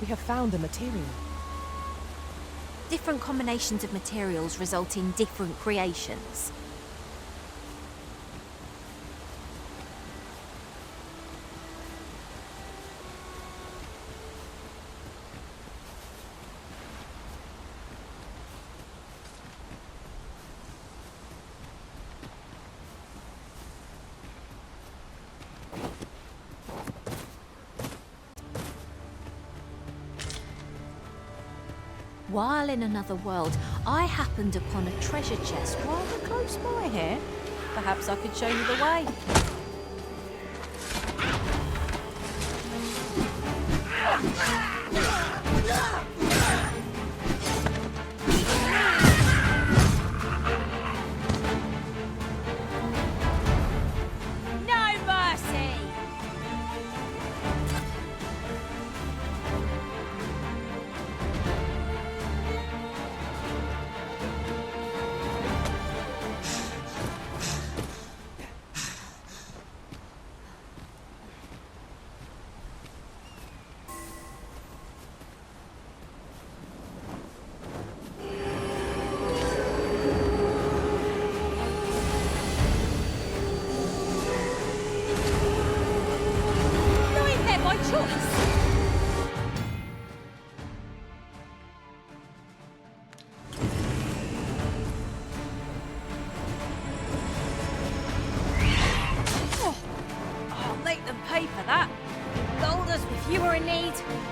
We have found a material. Different combinations of materials result in different creations. While in another world, I happened upon a treasure chest rather close by here. Perhaps I could show you the way. No mercy!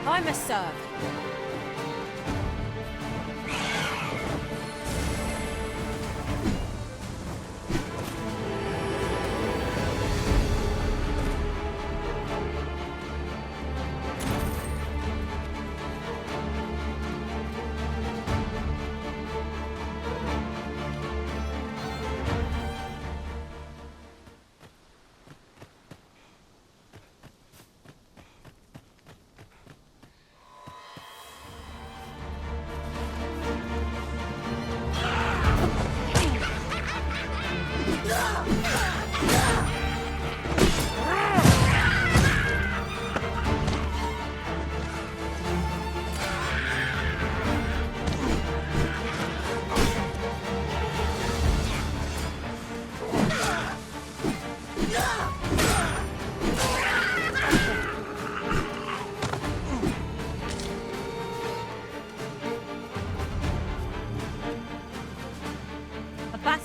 I must serve.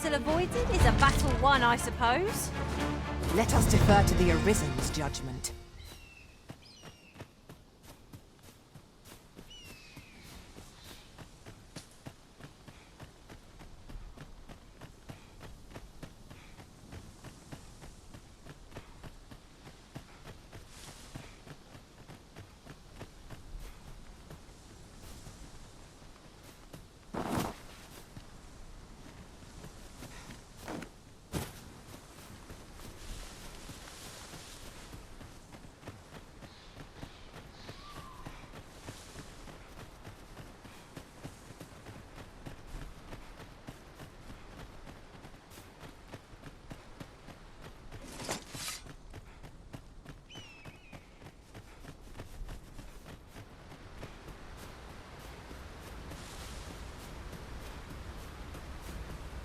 Avoided is a battle won, I suppose. Let us defer to the Arisen's judgment.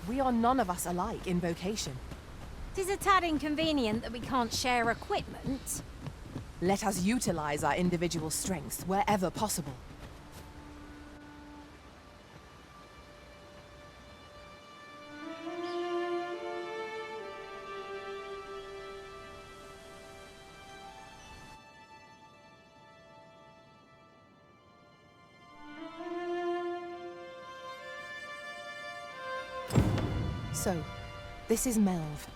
We are none of us alike in vocation. 'Tis a tad inconvenient that we can't share equipment. Let us utilize our individual strengths wherever possible. So, this is Melve.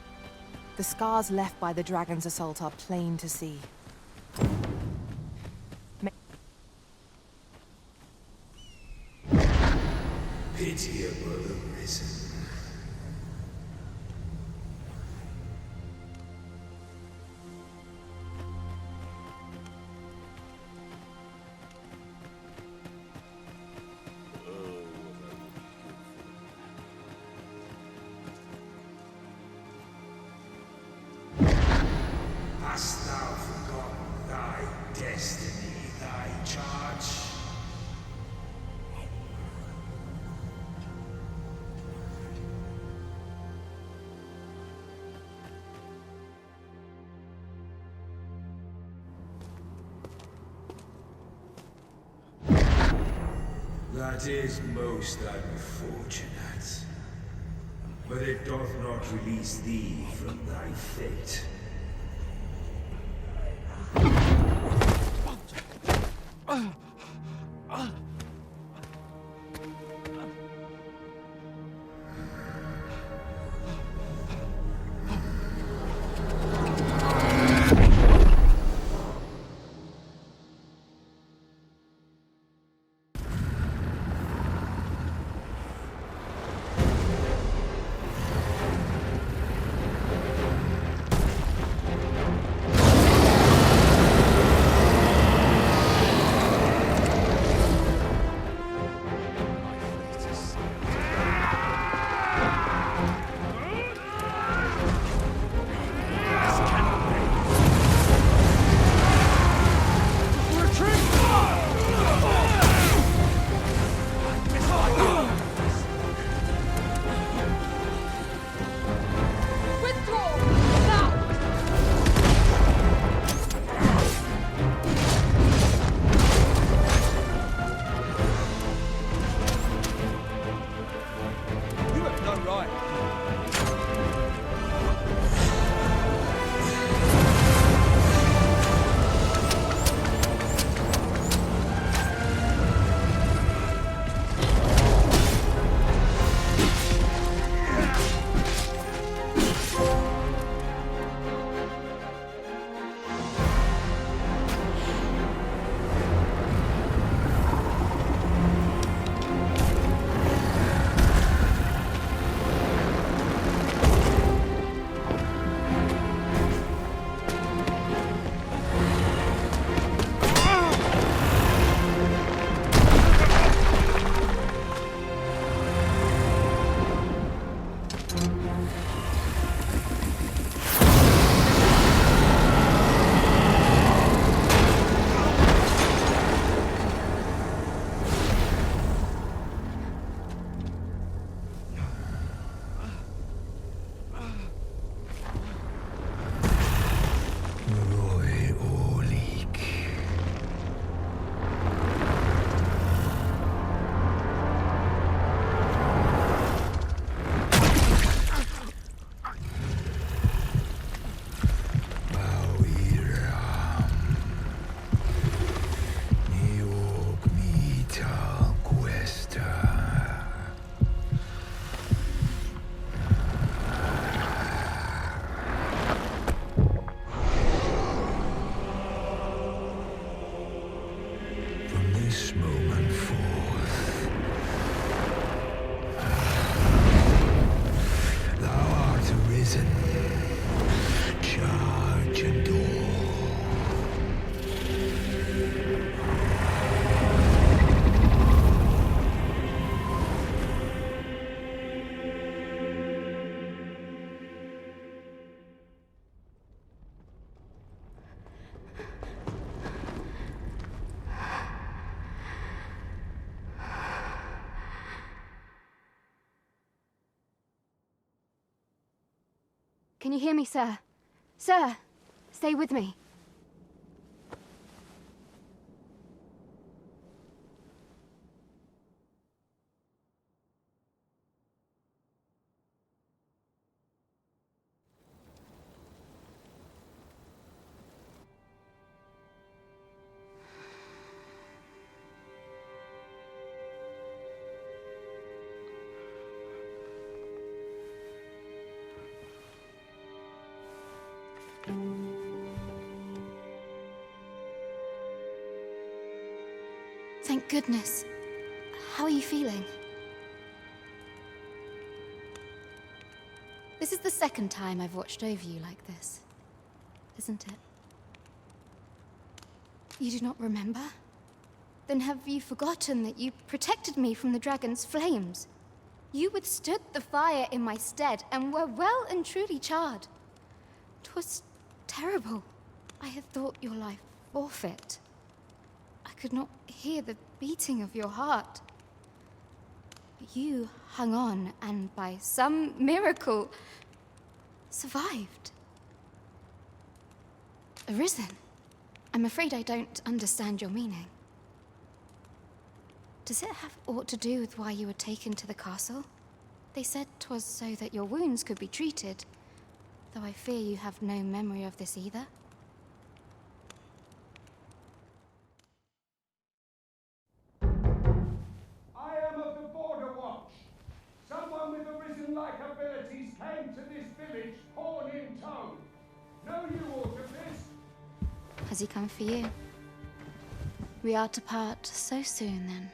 The scars left by the dragon's assault are plain to see. Pitiable Arisen. Hast thou forgotten thy destiny, thy charge? That is most unfortunate. But it doth not release thee from thy fate. Can you hear me, sir? Sir, stay with me. Thank goodness. How are you feeling? This is the second time I've watched over you like this, isn't it? You do not remember? Then have you forgotten that you protected me from the dragon's flames? You withstood the fire in my stead and were well and truly charred. 'Twas terrible. I had thought your life forfeit. I could not hear the beating of your heart. But you hung on and by some miracle survived. Arisen. I'm afraid I don't understand your meaning. Does it have aught to do with why you were taken to the castle? They said 'twas so that your wounds could be treated, though I fear you have no memory of this either. I am of the Border Watch. Someone with arisen-like abilities came to this village, horn in tow. Know you aught of this? Has he come for you? We are to part so soon, then.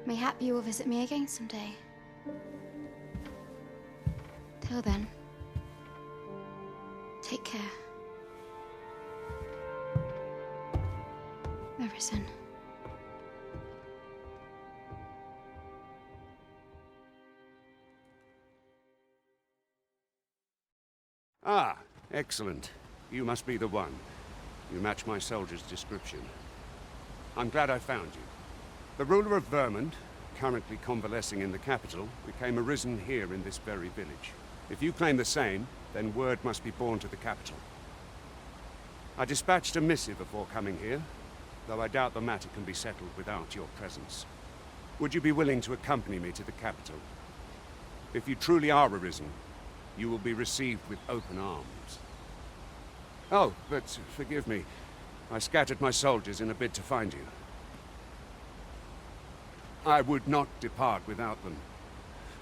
Mayhap you will visit me again someday. Till then, take care. Arisen. Ah, excellent. You must be the one. You match my soldier's description. I'm glad I found you. The ruler of Vermund, currently convalescing in the capital, became arisen here in this very village. If you claim the same, then word must be borne to the capital. I dispatched a missive before coming here, though I doubt the matter can be settled without your presence. Would you be willing to accompany me to the capital? If you truly are arisen, you will be received with open arms. Oh, but forgive me. I scattered my soldiers in a bid to find you. I would not depart without them.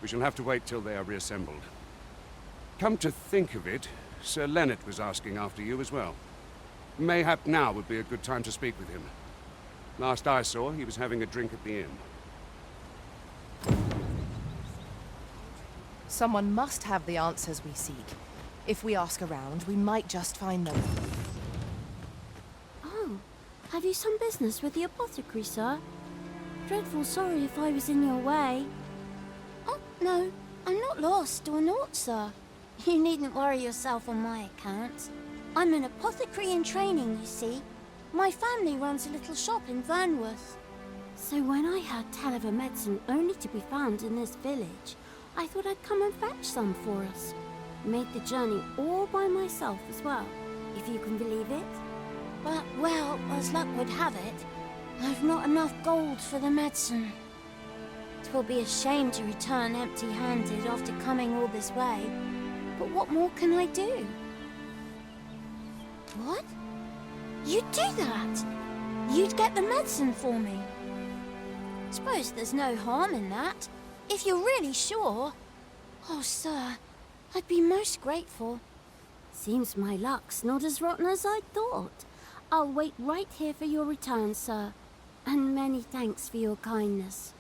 We shall have to wait till they are reassembled. Come to think of it, Sir Lennart was asking after you as well. Mayhap now would be a good time to speak with him. Last I saw, he was having a drink at the inn. Someone must have the answers we seek. If we ask around, we might just find them. Oh, have you some business with the apothecary, sir? Dreadful sorry if I was in your way. Oh, no, I'm not lost or naught, sir. You needn't worry yourself on my account. I'm an apothecary in training, you see. My family runs a little shop in Vernworth. So when I heard tell of a medicine only to be found in this village, I thought I'd come and fetch some for us. Made the journey all by myself as well, if you can believe it. But, well, as luck would have it, I've not enough gold for the medicine. 'Twill be a shame to return empty-handed after coming all this way. But what more can I do? What? You'd do that? You'd get the medicine for me? Suppose there's no harm in that, if you're really sure. Oh, sir, I'd be most grateful. Seems my luck's not as rotten as I thought. I'll wait right here for your return, sir. And many thanks for your kindness.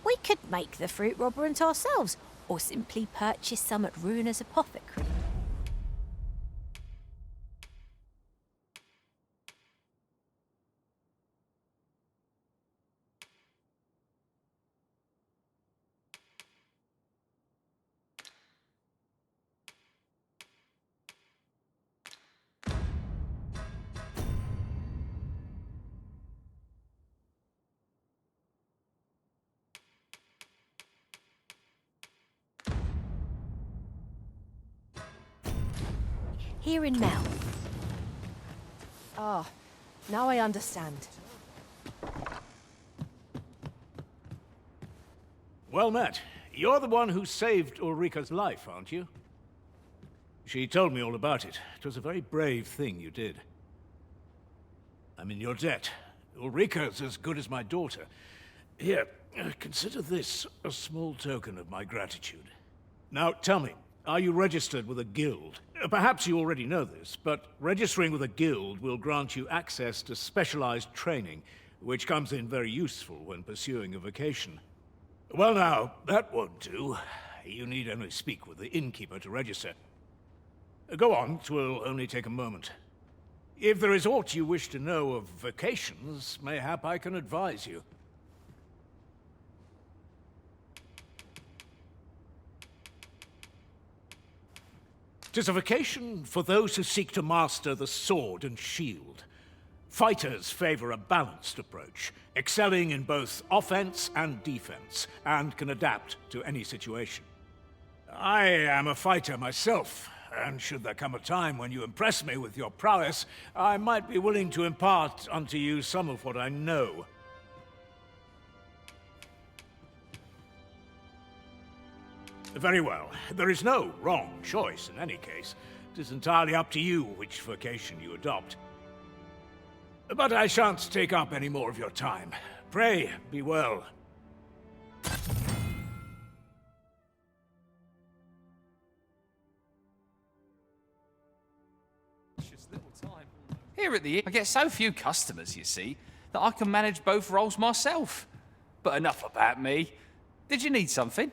We could make the fruit robberant ourselves, or simply purchase some at Runa's apothecary. Here in Melve. Ah, now I understand. Well met. You're the one who saved Ulrika's life, aren't you? She told me all about it. It was a very brave thing you did. I'm in your debt. Ulrika's as good as my daughter. Here, consider this a small token of my gratitude. Now, tell me, are you registered with a guild? Perhaps you already know this, but registering with a guild will grant you access to specialized training, which comes in very useful when pursuing a vocation. Well now, that won't do. You need only speak with the innkeeper to register. Go on, 'twill only take a moment. If there is aught you wish to know of vocations, mayhap I can advise you. 'Tis a vocation for those who seek to master the sword and shield. Fighters favor a balanced approach, excelling in both offense and defense, and can adapt to any situation. I am a fighter myself, and should there come a time when you impress me with your prowess, I might be willing to impart unto you some of what I know. Very well. There is no wrong choice in any case. It is entirely up to you which vocation you adopt. But I shan't take up any more of your time. Pray, be well. Here at the inn, I get so few customers, you see, that I can manage both roles myself. But enough about me. Did you need something?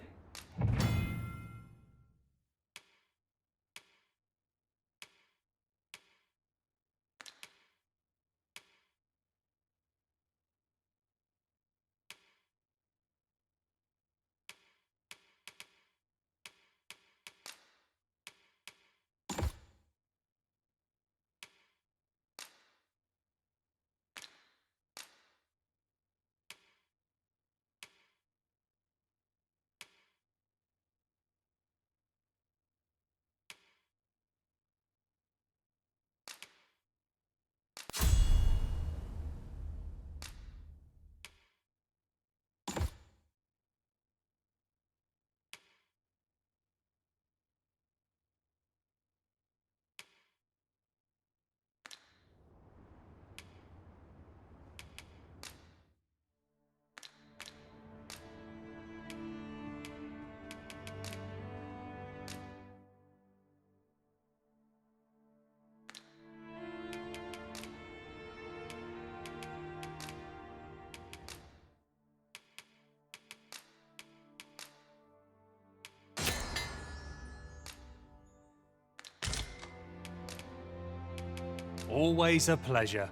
Always a pleasure.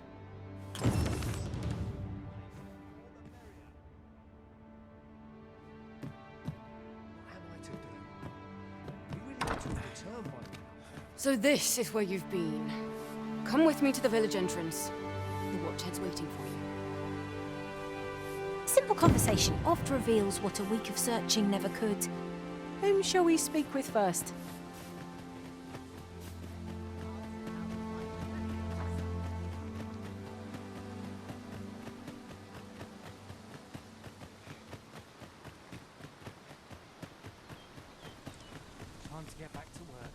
So this is where you've been. Come with me to the village entrance. The watchhead's waiting for you. Simple conversation oft reveals what a week of searching never could. Whom shall we speak with first?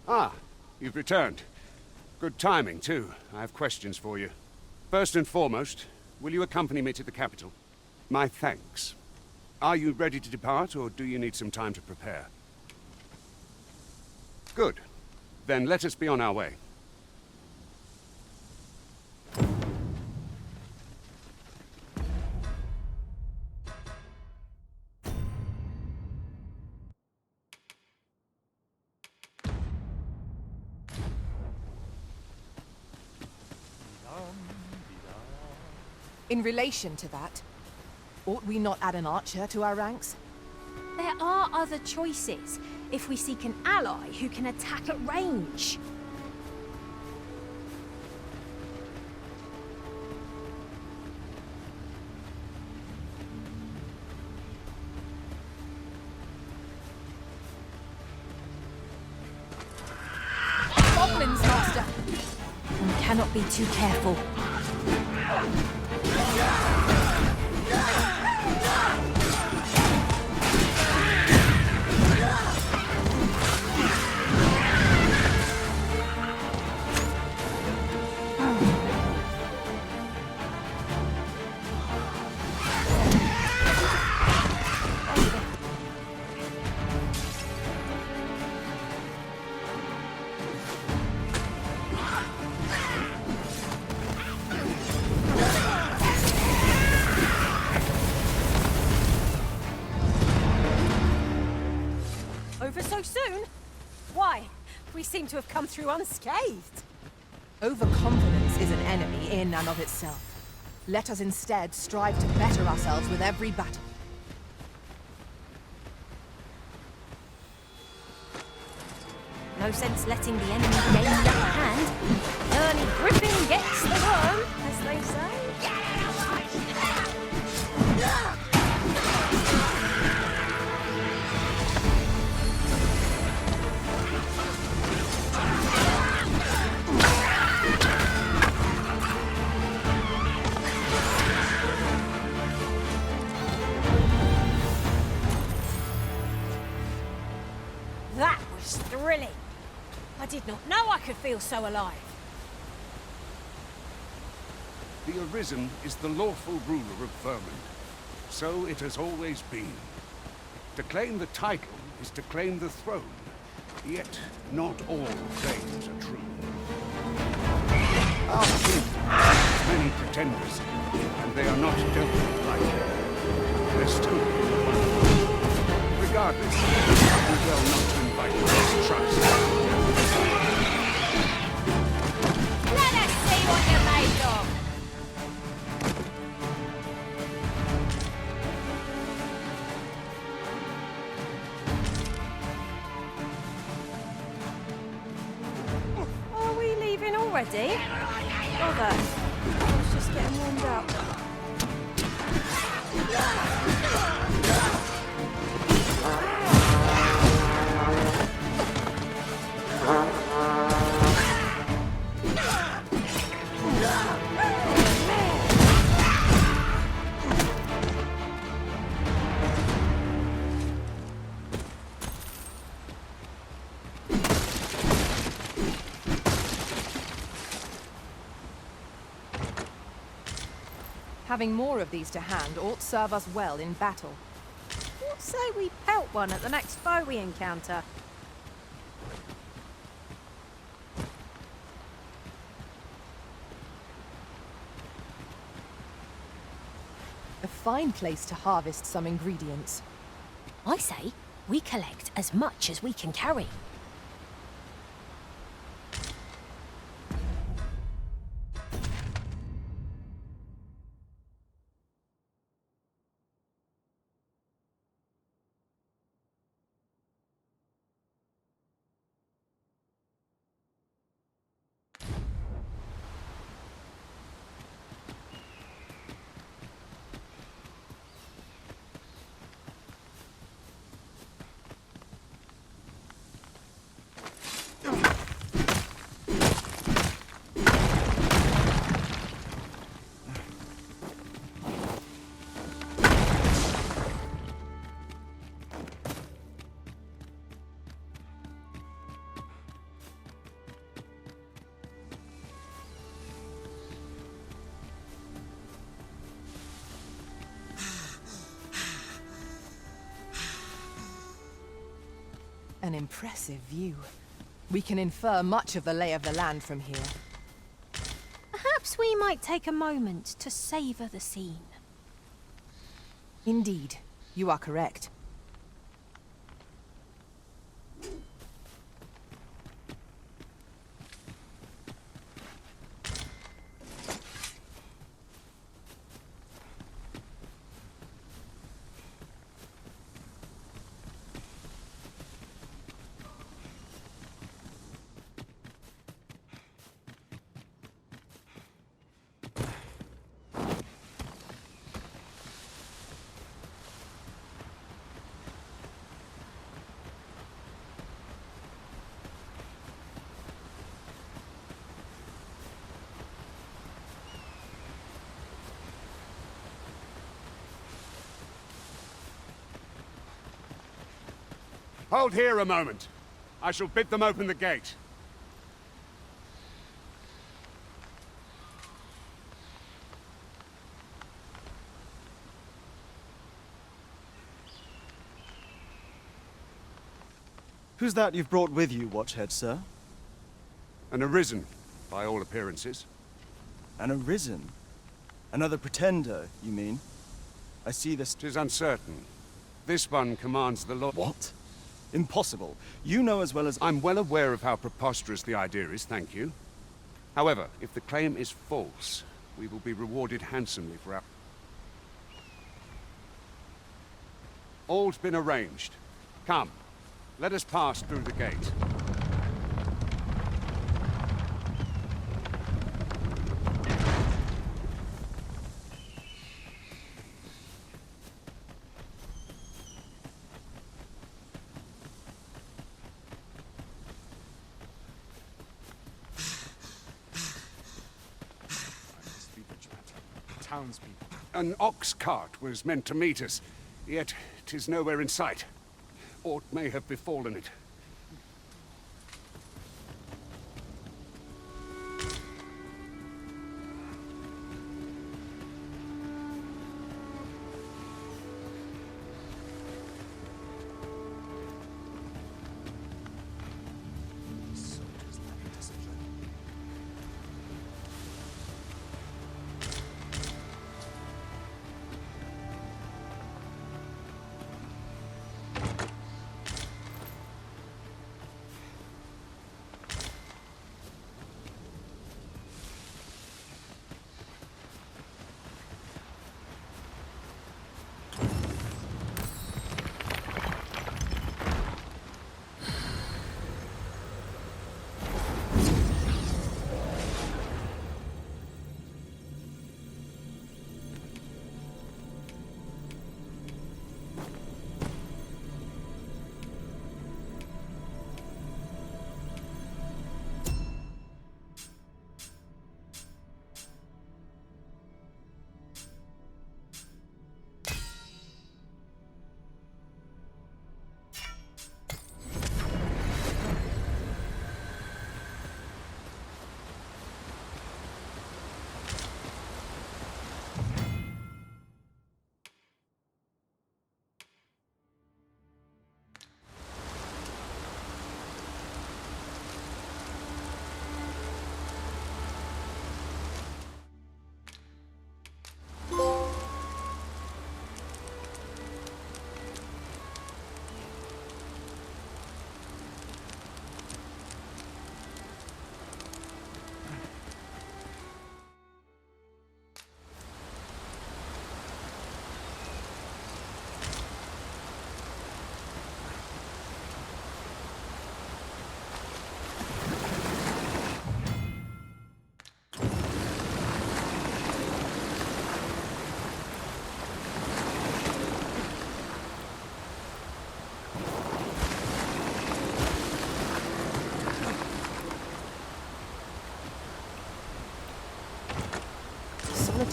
Ah, you've returned. Good timing, too. I have questions for you. First and foremost, will you accompany me to the capital? My thanks. Are you ready to depart, or do you need some time to prepare? Good. Then let us be on our way. In relation to that, ought we not add an archer to our ranks? There are other choices if we seek an ally who can attack at range. Goblins, master! One cannot be too careful. Over so soon? Why? We seem to have come through unscathed. Overconfidence is an enemy in and of itself. Let us instead strive to better ourselves with every battle. No sense letting the enemy gain the upper hand. Early gripping gets the worm, as they say. I did not know I could feel so alive. The Arisen is the lawful ruler of Vermund. So it has always been. To claim the title is to claim the throne. Yet, not all claims are true. Our king has many pretenders, and they are not dealt with lightly. There's still one. Regardless, it is well not to invite mistrust. Let us see what you're made of. Are we leaving already? Bother. I was just getting warmed up. Having more of these to hand ought serve us well in battle. What say we pelt one at the next foe we encounter? A fine place to harvest some ingredients. I say we collect as much as we can carry. An impressive view. We can infer much of the lay of the land from here. Perhaps we might take a moment to savour the scene. Indeed, you are correct. Hold here a moment. I shall bid them open the gate. Who's that you've brought with you, Watchhead, sir? An Arisen, by all appearances. An Arisen? Another pretender, you mean? I see this... 'Tis uncertain. This one commands the law. What? Impossible. You know as well as... I'm well aware of how preposterous the idea is, thank you. However, if the claim is false, we will be rewarded handsomely for our... All's been arranged. Come, let us pass through the gate. Townspeople. An ox cart was meant to meet us, yet 'tis nowhere in sight. Aught may have befallen it.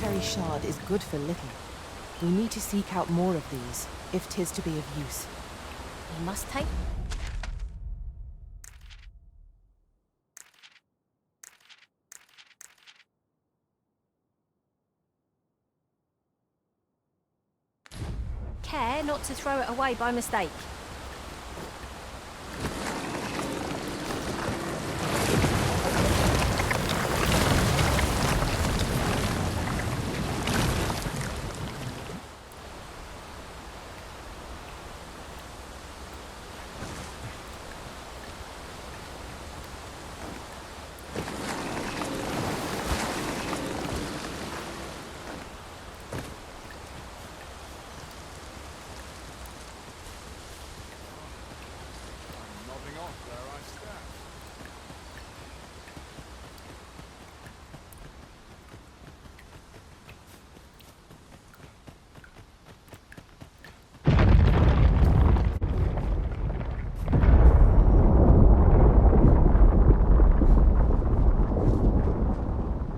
solitary shard is good for little. We need to seek out more of these, if 'tis to be of use. We must take... care not to throw it away by mistake.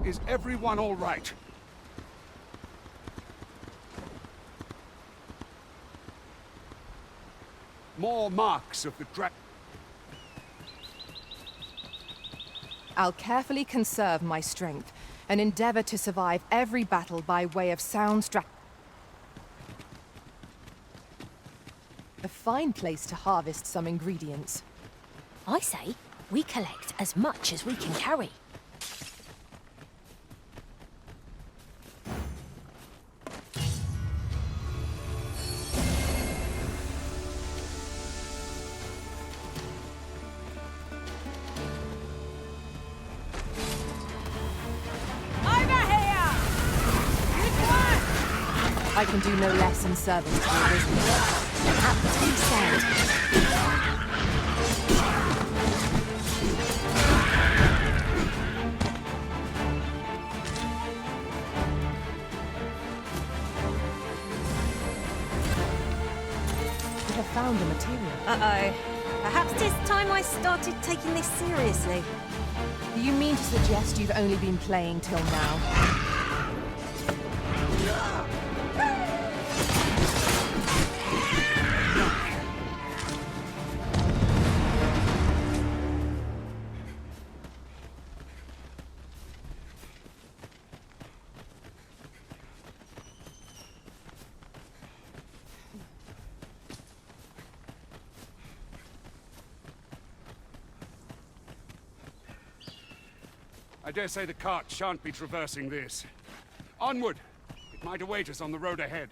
Is everyone all right? More marks of the I'll carefully conserve my strength and endeavor to survive every battle by way of sound a fine place to harvest some ingredients. I say, we collect as much as we can carry. I can do no less in service to the Arisen. Aptly said. You have found a material. Uh-oh. Perhaps 'tis time I started taking this seriously. Do you mean to suggest you've only been playing till now? I dare say the cart shan't be traversing this. Onward! It might await us on the road ahead.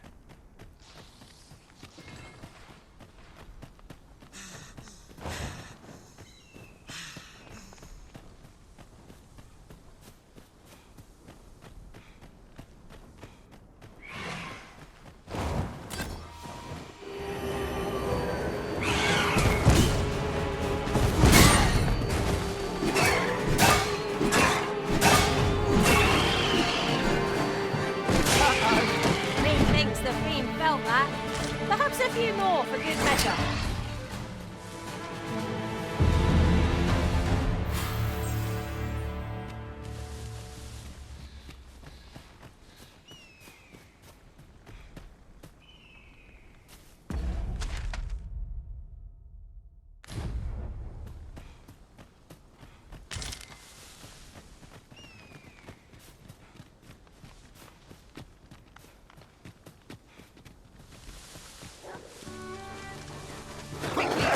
Perhaps a few more for good measure.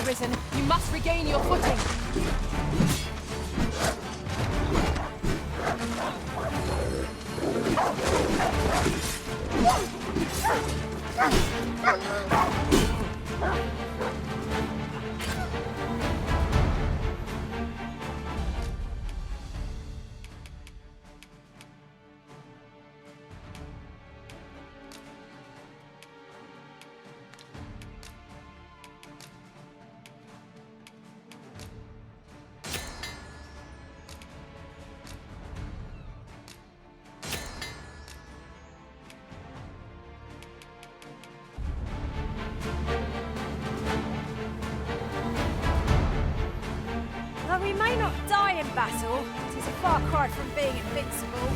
Arisen, you must regain your footing. Though we may not die in battle, it is a far cry from being invincible.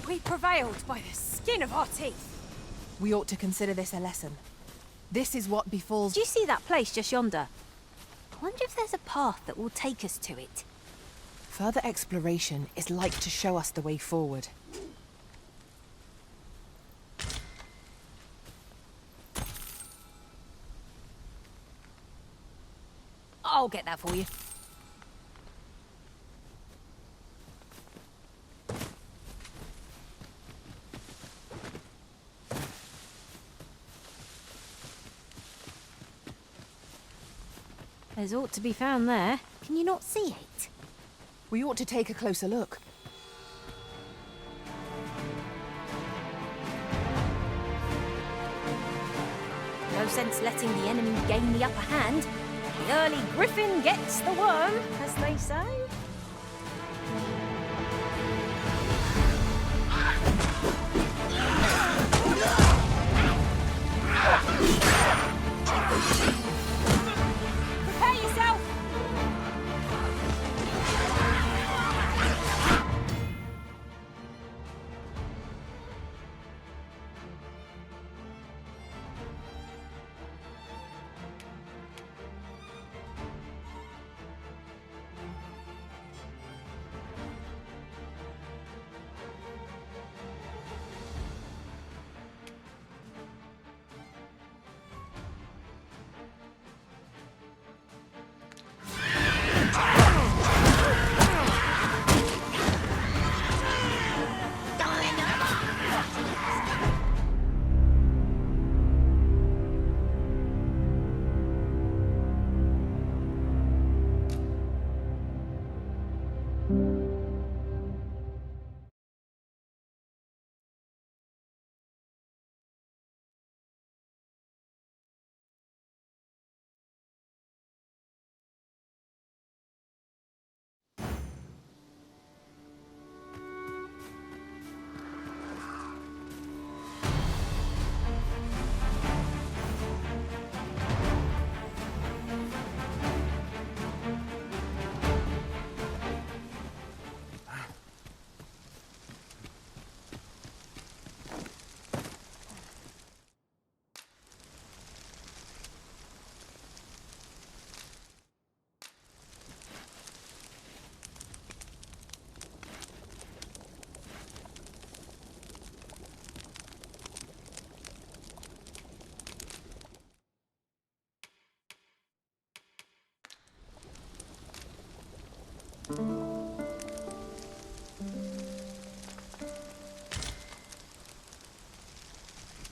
We prevailed by the skin of our teeth. We ought to consider this a lesson. This is what befalls... Do you see that place just yonder? I wonder if there's a path that will take us to it. Further exploration is like to show us the way forward. I'll get that for you. There's aught to be found there. Can you not see it? We ought to take a closer look. No sense letting the enemy gain the upper hand. The early griffin gets the worm, as they say. Prepare yourself!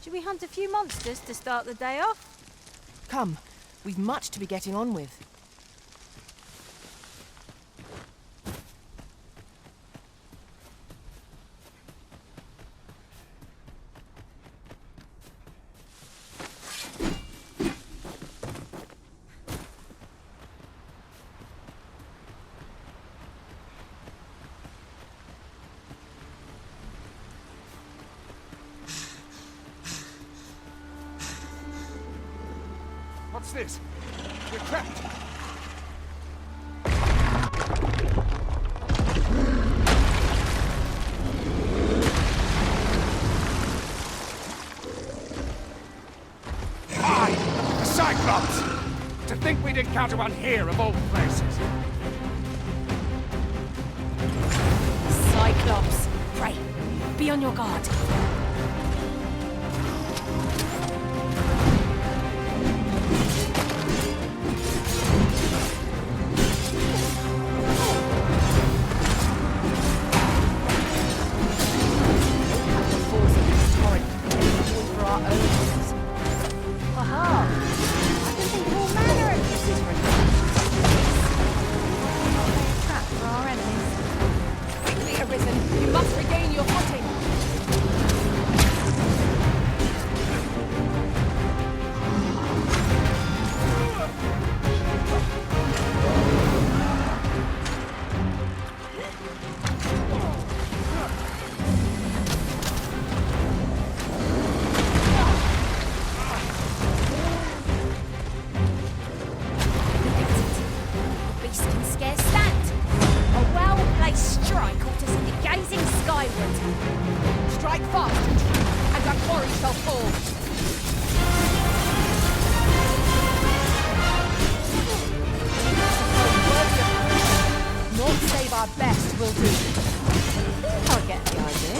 Should we hunt a few monsters to start the day off? Come, we've much to be getting on with. What's this? We're trapped! The Cyclops! To think we'd encounter one here of all places! Cyclops! Pray, be on your guard. You must regain your footing. quarry shall fall. Naught save our best will do. I think I'll get the idea.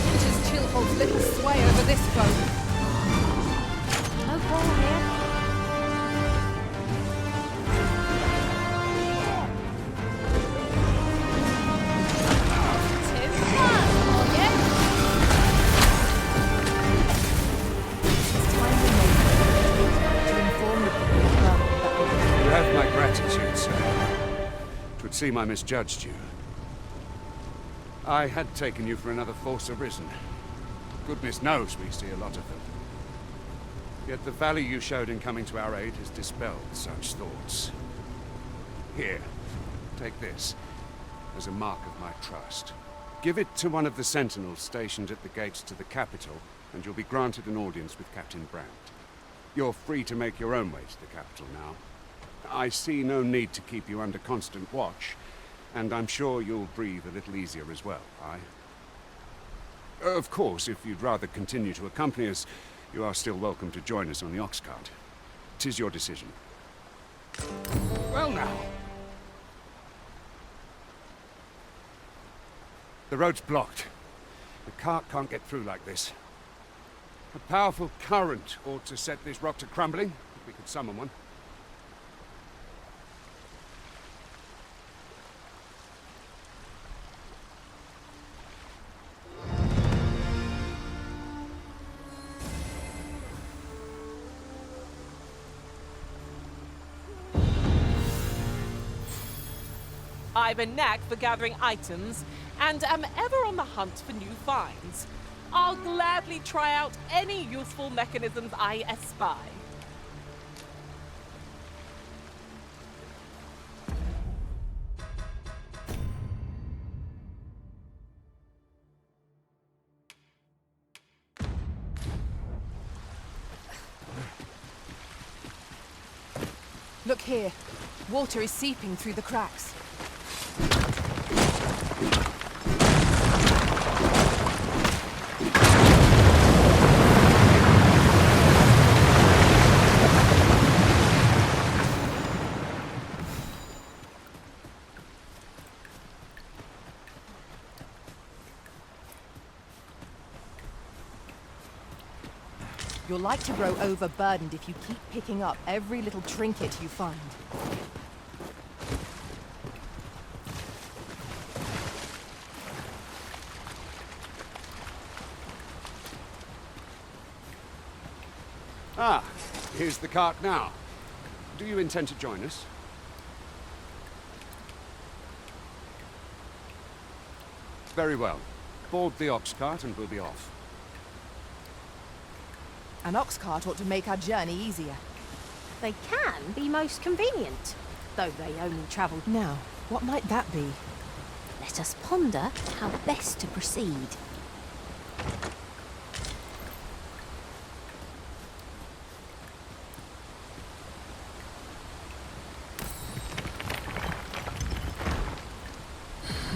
It is Chillhold's little sway over this boat. No ball here. Seem I misjudged you. I had taken you for another Force Arisen. Goodness knows we see a lot of them. Yet the value you showed in coming to our aid has dispelled such thoughts. Here, take this, as a mark of my trust. Give it to one of the sentinels stationed at the gates to the capital, and you'll be granted an audience with Captain Brant. You're free to make your own way to the capital now. I see no need to keep you under constant watch, and I'm sure you'll breathe a little easier as well, aye? Of course, if you'd rather continue to accompany us, you are still welcome to join us on the ox cart. 'Tis your decision. Well now. The road's blocked. The cart can't get through like this. A powerful current ought to set this rock to crumbling, if we could summon one. I've a knack for gathering items, and am ever on the hunt for new finds. I'll gladly try out any useful mechanisms I espy. Look here. Water is seeping through the cracks. You're like to grow overburdened if you keep picking up every little trinket you find. Ah, here's the cart now. Do you intend to join us? Very well. Board the ox cart and we'll be off. An ox cart ought to make our journey easier. They can be most convenient, though they only travel. Now, what might that be? Let us ponder how best to proceed.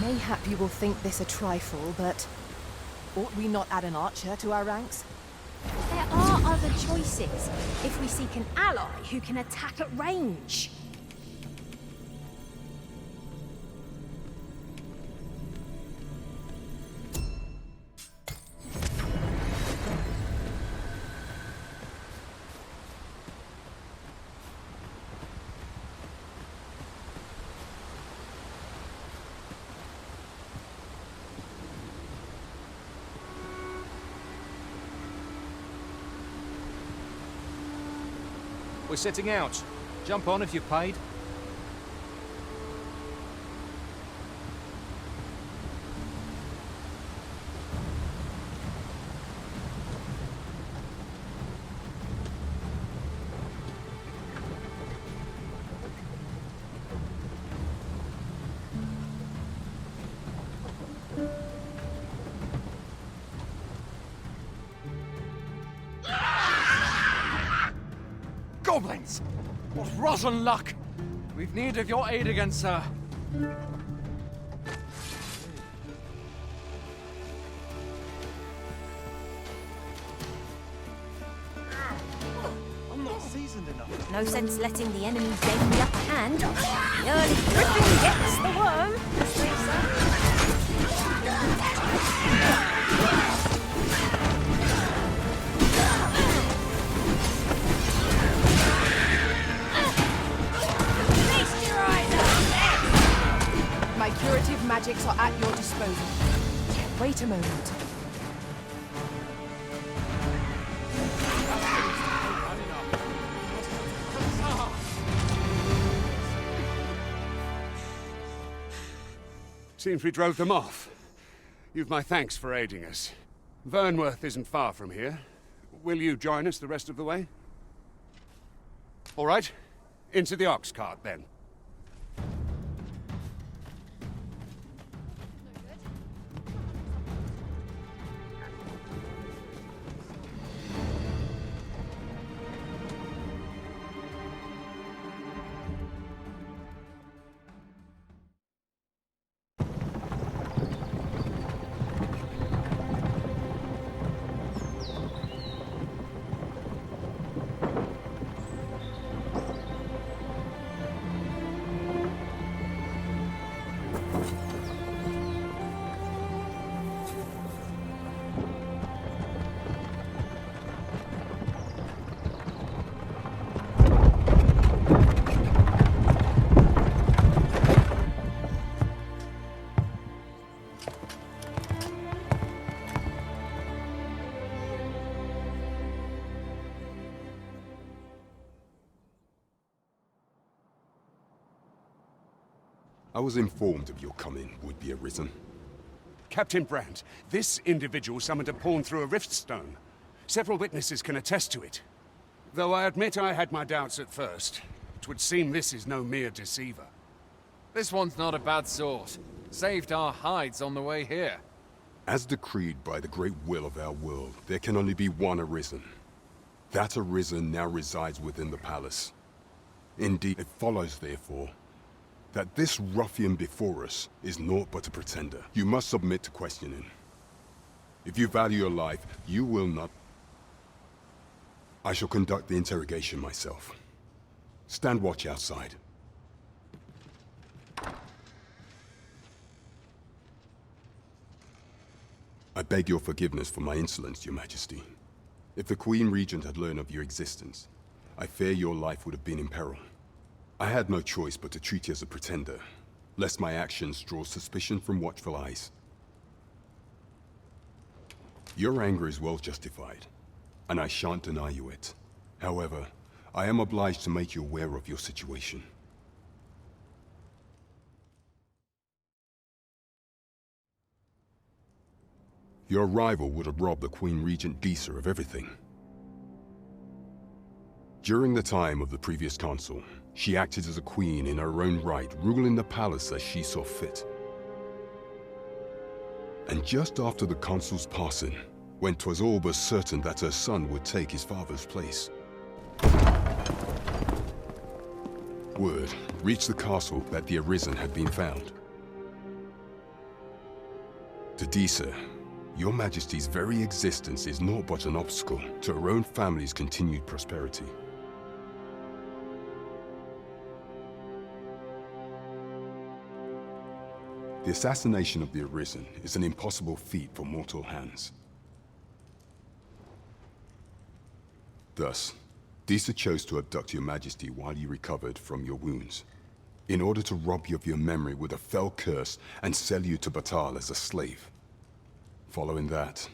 Mayhap you will think this a trifle, but ought we not add an archer to our ranks? There are other choices if we seek an ally who can attack at range. We're setting out. Jump on if you've paid. Goblins! What rotten luck! We've need of your aid again, sir. I'm not seasoned enough. No sense letting the enemy gain the upper hand. The early griffin gets the worm, as they say. My curative magics are at your disposal. Wait a moment. Seems we drove them off. You've my thanks for aiding us. Vernworth isn't far from here. Will you join us the rest of the way? All right. Into the ox cart, then. I was informed of your coming would be arisen. Captain Brant, this individual summoned a pawn through a rift stone. Several witnesses can attest to it. Though I admit I had my doubts at first. 'Twould seem this is no mere deceiver. This one's not a bad sort. Saved our hides on the way here. As decreed by the great will of our world, there can only be one arisen. That arisen now resides within the palace. Indeed, it follows, therefore, that this ruffian before us is naught but a pretender. You must submit to questioning. If you value your life, you will not... I shall conduct the interrogation myself. Stand watch outside. I beg your forgiveness for my insolence, Your Majesty. If the Queen Regent had learned of your existence, I fear your life would have been in peril. I had no choice but to treat you as a pretender, lest my actions draw suspicion from watchful eyes. Your anger is well justified, and I shan't deny you it. However, I am obliged to make you aware of your situation. Your arrival would have robbed the Queen Regent Disa of everything. During the time of the previous consul, she acted as a queen in her own right, ruling the palace as she saw fit. And just after the consul's passing, when 'twas all but certain that her son would take his father's place, word reached the castle that the Arisen had been found. To Disa, Your Majesty's very existence is naught but an obstacle to her own family's continued prosperity. The assassination of the Arisen is an impossible feat for mortal hands. Thus, Disa chose to abduct Your Majesty while you recovered from your wounds, in order to rob you of your memory with a fell curse and sell you to Batal as a slave. Following that,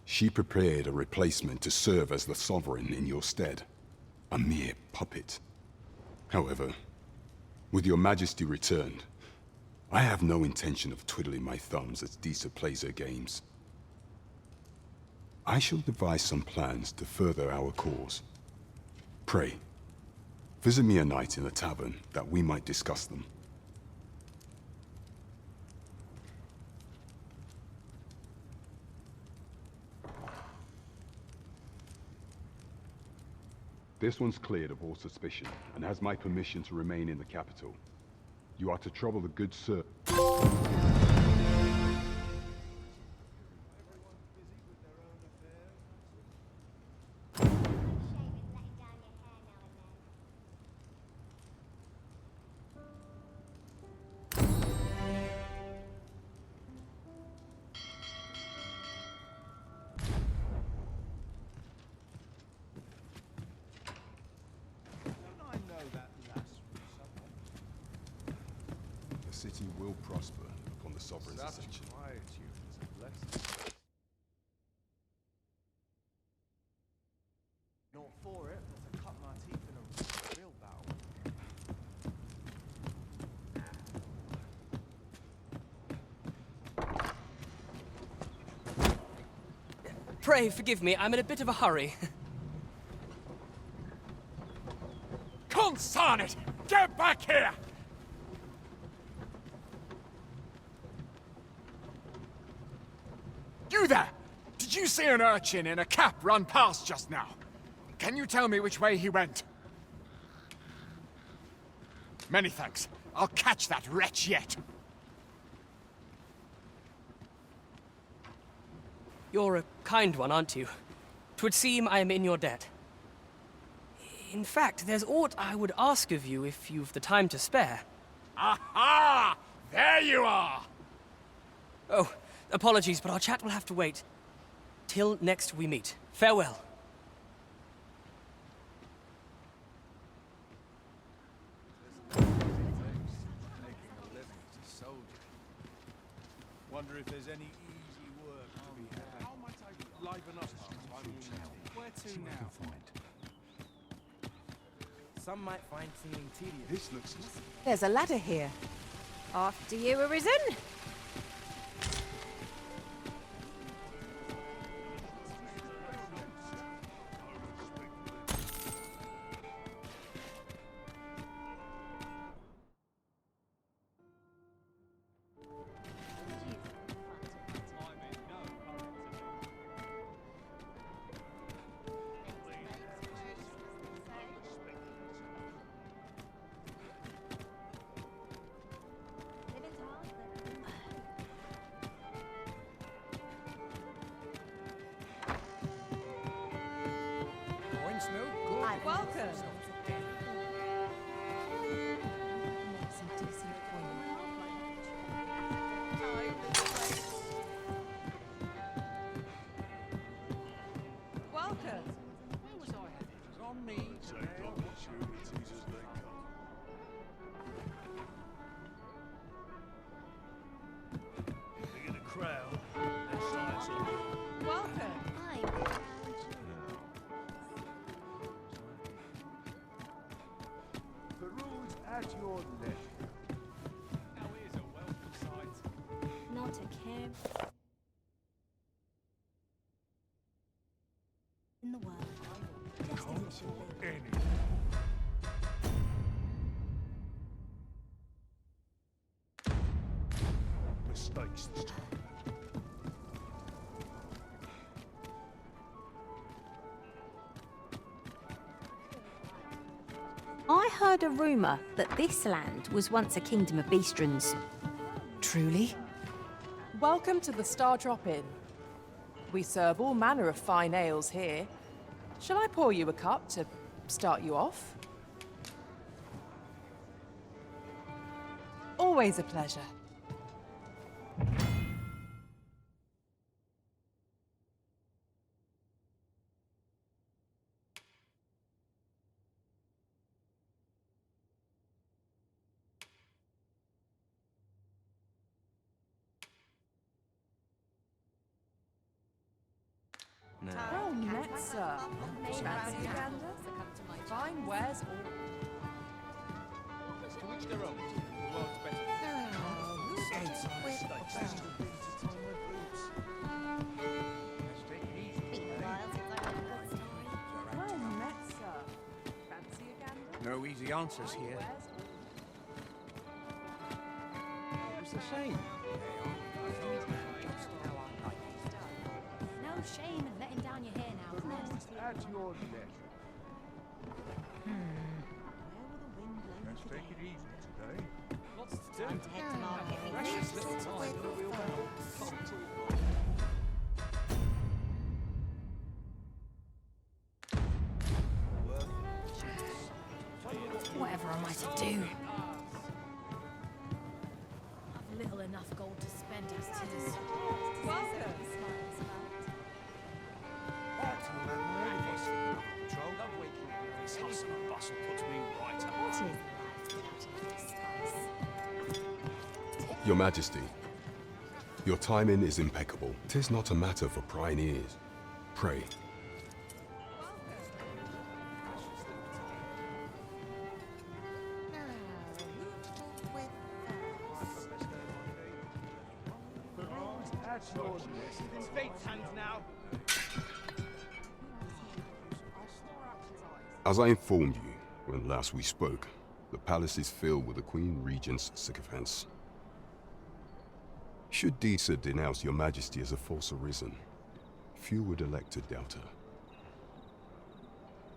she prepared a replacement to serve as the Sovereign in your stead, a mere puppet. However, with Your Majesty returned, I have no intention of twiddling my thumbs as Disa plays her games. I shall devise some plans to further our cause. Pray, visit me a night in the tavern that we might discuss them. This one's cleared of all suspicion, and has my permission to remain in the capital. You are to trouble the good sir. The city will prosper upon the Sovran's ascension. Not for it, but to cut my teeth in a real battle. Pray forgive me, I'm in a bit of a hurry. Consarn it! Get back here! You there! Did you see an urchin in a cap run past just now? Can you tell me which way he went? Many thanks. I'll catch that wretch yet. You're a kind one, aren't you? 'Twould seem I am in your debt. In fact, there's aught I would ask of you if you've the time to spare. Aha! There you are! Oh, apologies, but our chat will have to wait. Till next we meet. Farewell. Wonder if there's any easy work to be had. How might I liven up our time? Where to now? Some might find seeming tedious. This looks easy. There's a ladder here. After you, Arisen. Welcome. Welcome. Where was I headed? It was on me. Take opportunities as they come. Big in a crowd. Let's try something. Welcome. The road's at your leisure. Now here's a welcome sight. Not a care in the world. Just as it should be. Mistakes this time. I heard a rumour that this land was once a kingdom of beastrons. Truly? Welcome to the Star Drop Inn. We serve all manner of fine ales here. Shall I pour you a cup to start you off? Always a pleasure. Well met, sir. Fancy a gander? Fine wares all. To which their own. The world's better. Well met, sir. Fancy a gander? No easy answers here. It's a shame. No shame in letting down your hair now. At your leisure. Let's take it easy today. Lots to do. Time to head to market. Precious little time. Whatever am I to do? I've little enough gold to spend as tis. Welcome. This hustle and bustle puts me right up. What is life without a little spice? Your Majesty, your timing is impeccable. 'Tis not a matter for prying ears. Pray. In fate's hands now. As I informed you when last we spoke, the palace is filled with the Queen Regent's sycophants. Should Disa denounce your Majesty as a false arisen, few would elect to doubt her.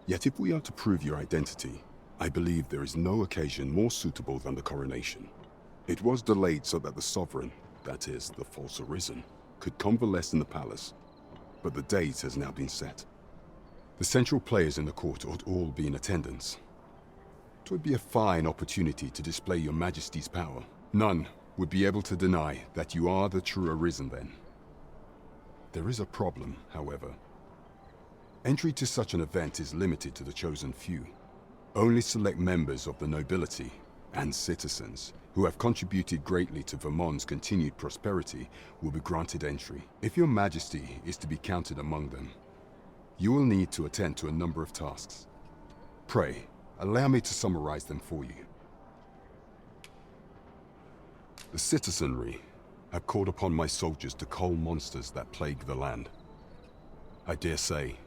Yet if we are to prove your identity, I believe there is no occasion more suitable than the coronation. It was delayed so that the Sovran, that is, the false arisen, could convalesce in the palace, but the date has now been set. The central players in the court ought all be in attendance. It would be a fine opportunity to display your Majesty's power. None would be able to deny that you are the true arisen then. There is a problem, however. Entry to such an event is limited to the chosen few. Only select members of the nobility and citizens who have contributed greatly to Vermont's continued prosperity will be granted entry. If your Majesty is to be counted among them, you will need to attend to a number of tasks. Pray, allow me to summarize them for you. The citizenry have called upon my soldiers to cull monsters that plague the land. I dare say,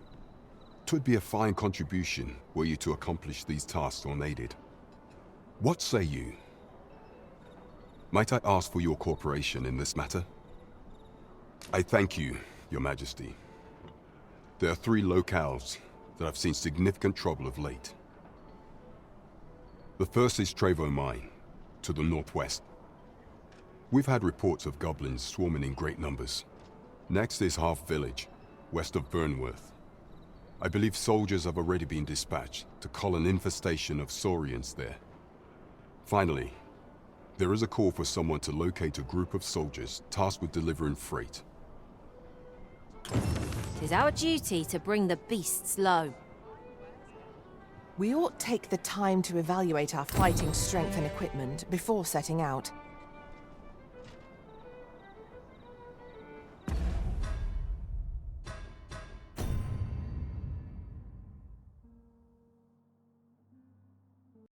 'twould be a fine contribution were you to accomplish these tasks unaided. What say you? Might I ask for your cooperation in this matter? I thank you, Your Majesty. There are 3 locales that have seen significant trouble of late. The first is Trevo Mine, to the northwest. We've had reports of goblins swarming in great numbers. Next is Half Village, west of Burnworth. I believe soldiers have already been dispatched to cull an infestation of saurians there. Finally, there is a call for someone to locate a group of soldiers tasked with delivering freight. It is our duty to bring the beasts low. We ought take the time to evaluate our fighting strength and equipment before setting out.